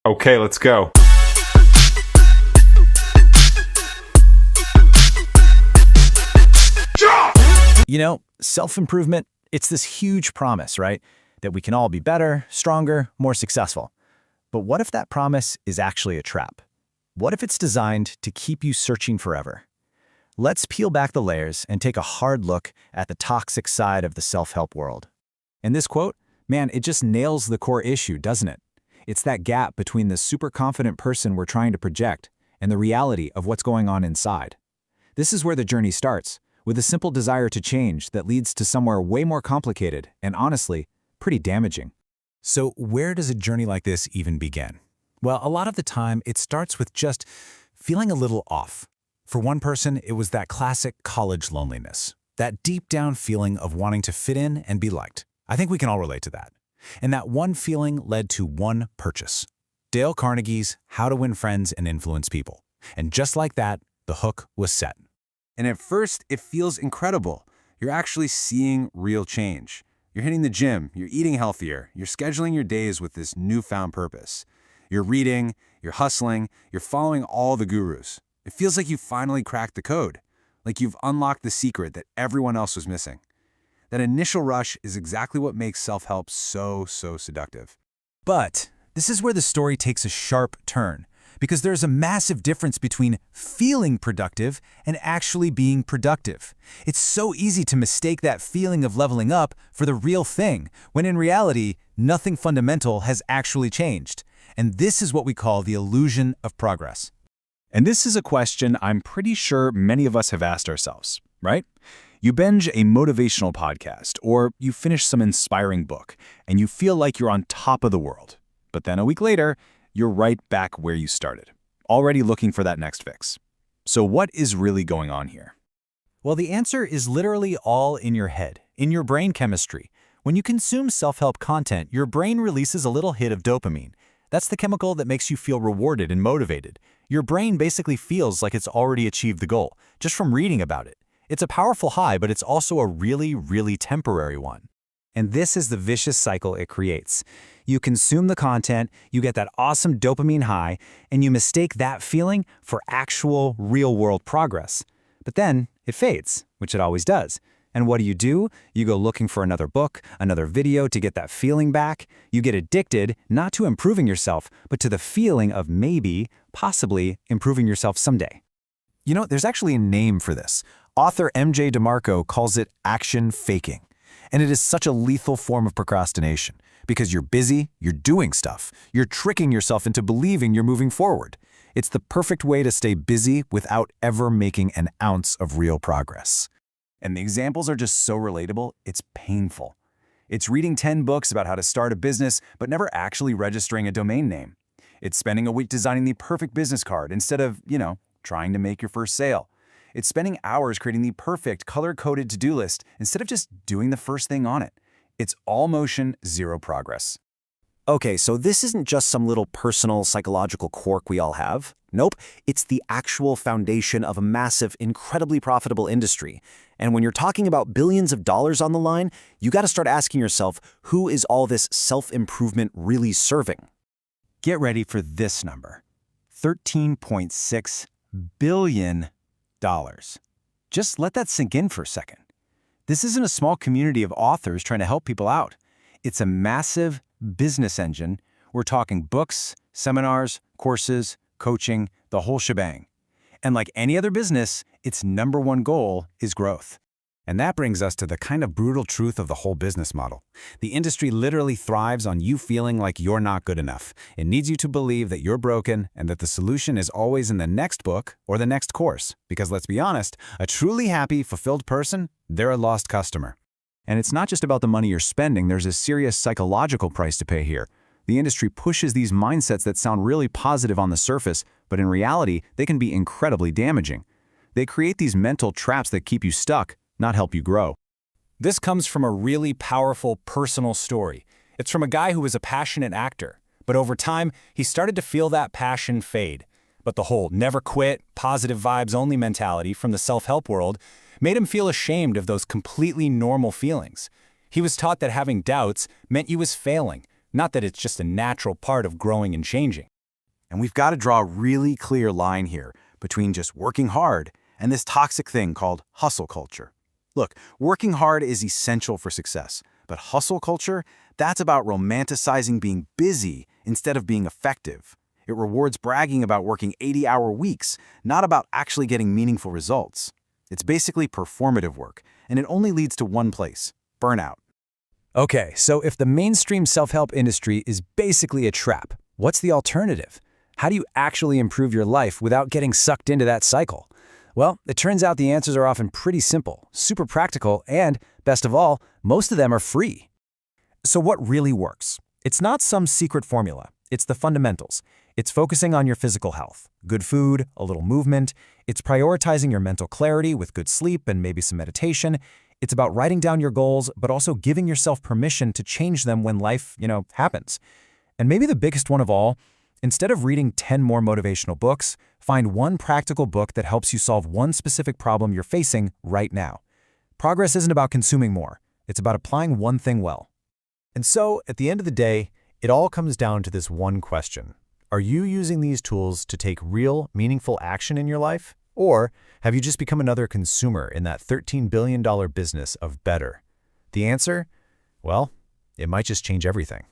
Okay, let's go. Self-improvement, it's this huge promise, right? That we can all be better, stronger, more successful. But what if that promise is actually a trap? What if it's designed to keep you searching forever? Let's peel back the layers and take a hard look at the toxic side of the self-help world. And this quote, man, it just nails the core issue, doesn't it? It's that gap between the super confident person we're trying to project and the reality of what's going on inside. This is where the journey starts, with a simple desire to change that leads to somewhere way more complicated and, honestly, pretty damaging. So where does a journey like this even begin? Well, a lot of the time, it starts with just feeling a little off. For one person, it was that classic college loneliness, that deep down feeling of wanting to fit in and be liked. I think we can all relate to that. And that one feeling led to one purchase. Dale Carnegie's How to Win Friends and Influence People. And just like that, the hook was set. And at first, it feels incredible. You're actually seeing real change. You're hitting the gym, you're eating healthier, you're scheduling your days with this newfound purpose. You're reading, you're hustling, you're following all the gurus. It feels like you finally cracked the code, like you've unlocked the secret that everyone else was missing. That initial rush is exactly what makes self-help so seductive. But this is where the story takes a sharp turn, because there's a massive difference between feeling productive and actually being productive. It's so easy to mistake that feeling of leveling up for the real thing, when in reality, nothing fundamental has actually changed. And this is what we call the illusion of progress. And this is a question I'm pretty sure many of us have asked ourselves, right? You binge a motivational podcast, or you finish some inspiring book, and you feel like you're on top of the world. But then a week later, you're right back where you started, already looking for that next fix. So what is really going on here? Well, the answer is literally all in your head, in your brain chemistry. When you consume self-help content, your brain releases a little hit of dopamine. That's the chemical that makes you feel rewarded and motivated. Your brain basically feels like it's already achieved the goal, just from reading about it. It's a powerful high, but it's also a really temporary one. And this is the vicious cycle it creates. You consume the content, you get that awesome dopamine high, and you mistake that feeling for actual, real-world progress. But then it fades, which it always does. And what do? You go looking for another book, another video to get that feeling back. You get addicted, not to improving yourself, but to the feeling of maybe, possibly, improving yourself someday. There's actually a name for this. Author MJ DeMarco calls it action faking. And it is such a lethal form of procrastination, because you're busy, you're doing stuff, you're tricking yourself into believing you're moving forward. It's the perfect way to stay busy without ever making an ounce of real progress. And the examples are just so relatable, it's painful. It's reading 10 books about how to start a business, but never actually registering a domain name. It's spending a week designing the perfect business card instead of, trying to make your first sale. It's spending hours creating the perfect color-coded to-do list instead of just doing the first thing on it. It's all motion, zero progress. Okay, so this isn't just some little personal psychological quirk we all have. Nope, it's the actual foundation of a massive, incredibly profitable industry. And when you're talking about billions of dollars on the line, you got to start asking yourself, who is all this self-improvement really serving? Get ready for this number. $13.6 billion. Just let that sink in for a second. This isn't a small community of authors trying to help people out. It's a massive business engine. We're talking books, seminars, courses, coaching, the whole shebang. And like any other business, its number one goal is growth. And that brings us to the kind of brutal truth of the whole business model. The industry literally thrives on you feeling like you're not good enough. It needs you to believe that you're broken and that the solution is always in the next book or the next course. Because let's be honest, a truly happy, fulfilled person, they're a lost customer. And it's not just about the money you're spending, there's a serious psychological price to pay here. The industry pushes these mindsets that sound really positive on the surface, but in reality, they can be incredibly damaging. They create these mental traps that keep you stuck, not help you grow. This comes from a really powerful personal story. It's from a guy who was a passionate actor, but over time, he started to feel that passion fade. But the whole never quit, positive vibes only mentality from the self-help world made him feel ashamed of those completely normal feelings. He was taught that having doubts meant you was failing, not that it's just a natural part of growing and changing. And we've got to draw a really clear line here between just working hard and this toxic thing called hustle culture. Look, working hard is essential for success, but hustle culture, that's about romanticizing being busy instead of being effective. It rewards bragging about working 80-hour weeks, not about actually getting meaningful results. It's basically performative work, and it only leads to one place: burnout. Okay, so if the mainstream self-help industry is basically a trap, what's the alternative? How do you actually improve your life without getting sucked into that cycle? Well, it turns out the answers are often pretty simple, super practical, and, best of all, most of them are free. So what really works? It's not some secret formula. It's the fundamentals. It's focusing on your physical health, good food, a little movement. It's prioritizing your mental clarity with good sleep and maybe some meditation. It's about writing down your goals, but also giving yourself permission to change them when life, happens. And maybe the biggest one of all, instead of reading 10 more motivational books, find one practical book that helps you solve one specific problem you're facing right now. Progress isn't about consuming more. It's about applying one thing well. And so, at the end of the day, it all comes down to this one question. Are you using these tools to take real, meaningful action in your life? Or have you just become another consumer in that $13 billion business of better? The answer? Well, it might just change everything.